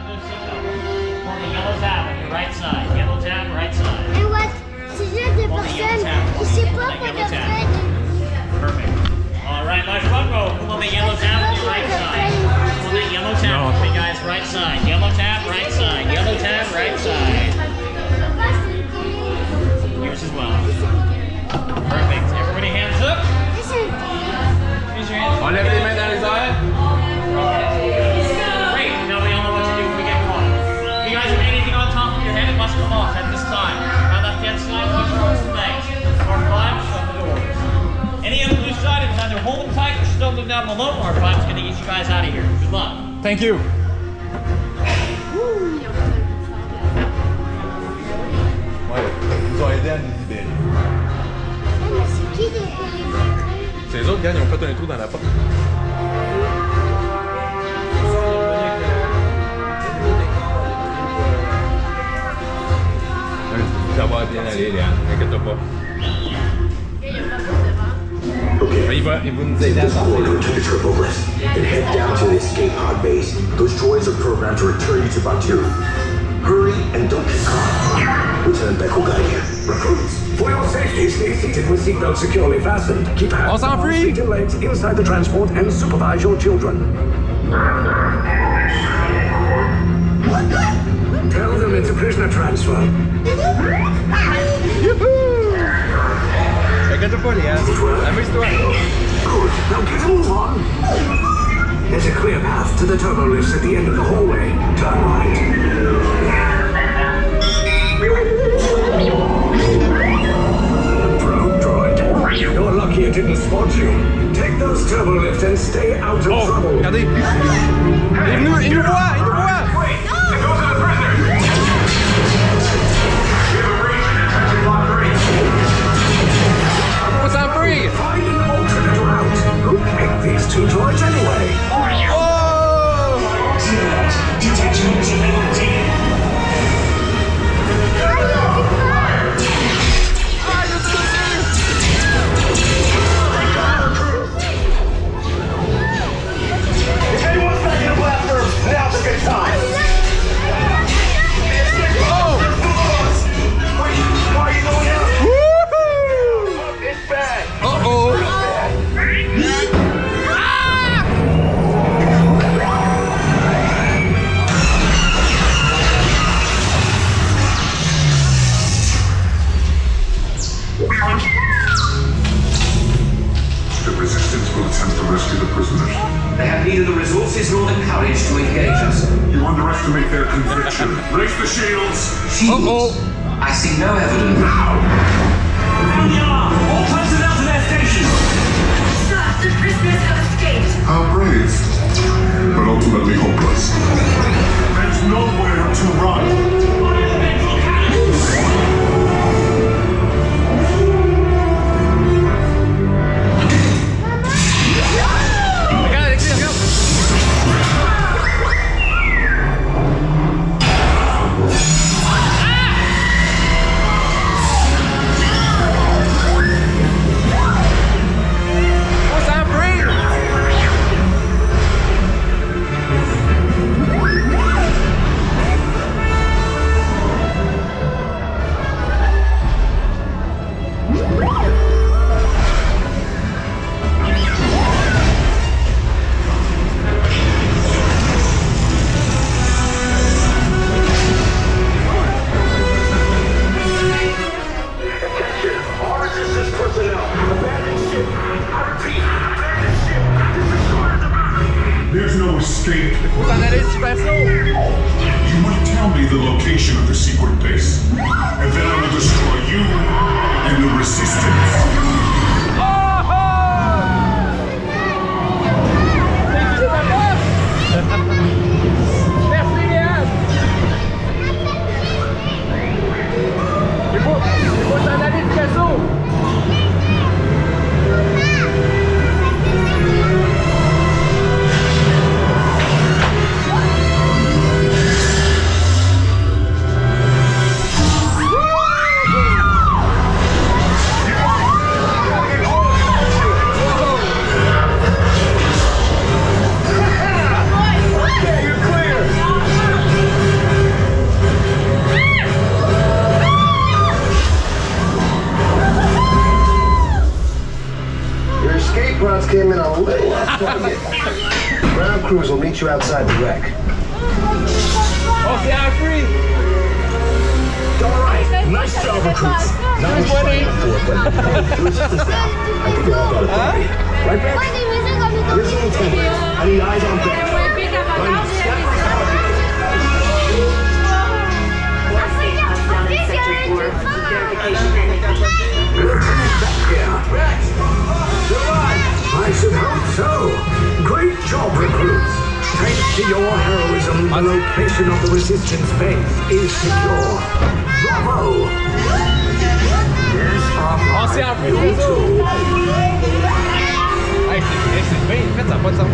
On the yellow tab on your right side. Yellow tab, right side. Et what? C'est juste des personnes qui savent pas quoi de faire. Perfect. All right, my front row. Come on the yellow tab on your right side. Come on the yellow tab. Okay, guys, right side. Yellow tab, right side. Yellow tab, right side. Yours as well. Perfect. Everybody hands up. Raise your hands. Enlève les mains dans les airs. Great. Now we all know what to do if we get caught. If you guys have anything on top of your head, it must come off at this time. Now left-hand side, watch your arms and legs. R5, shut the doors. Any other loose items, either hold them tight or stow them down below. R5 is going to get you guys out of here. Good luck. Thank you. Ouais, ils nous ont aidé à nous libérer. C'est qui les C'est les autres gars, ils ont fait un trou dans la porte. Ça va bien aller, Léane, t'inquiète pas. Okay. Il va nous aider à sortir. Go to the turbo lift and head down to the escape pod base. Those droids are programmed to return you to Batu. Hurry and don't get caught. Lieutenant Beck will guide you. Recruits, for your safety, stay seated with seatbelts securely fastened. Keep hands on feet and legs inside the transport and supervise your children. Tell them it's a prisoner transfer. T'inquiète pas, Léane. Amuse-toi. Good. Now get a move on. There's a clear path to the turbo lifts at the end of the hallway. Turn right. Probe droid. You're lucky it didn't spot you. Take those turbo lifts and stay out of trouble. Regardez. Il nous voit, il nous voit. Wait, it goes to the prisoner. We have a breach in attention block 3. What's that free? Find an alternate route. Who picked these two droids anyway? Oh! Detection is ability. If anyone's back in a blaster, now's a good time. Oh! Wait, why are you going out? Woohoo! It's bad. Uh-oh! The resistance will attempt to rescue the prisoners. They have neither the resources nor the courage to engage us. You underestimate their conviction. Raise the shields! Shields? Uh-oh. I see no evidence. Now! Round the alarm! All personnel to their stations! Sir, the prisoners have escaped. How brave, but ultimately hopeless. There's nowhere to run. Elemental cannons! Regarde, Alexis, regarde! What's that free? Attention, all resistance personnel. Abandon ship. I repeat, abandon ship. This is short of the battery. There's no escape. Faut s'en aller super slow! You might tell me the location of the secret base, and then I will destroy you and the resistance. Merci, Léane! Il faut s'en aller du vaisseau! crews will meet you outside the wreck. Oh, c'est un free! Alright, nice job, recruits. Not much fun up for it, but hey, it was just a start. I think we all got a party. Right, Beck? Here's the lieutenant. I need eyes on Beck. Ryan, step Lieutenant Beck here. I should hope so. Great job, recruits. Thanks to your heroism, the location of the resistance base is secure. Bravo! Yes, c'est un free. you too. Hey, c'est bien, faites ça, pas de ça.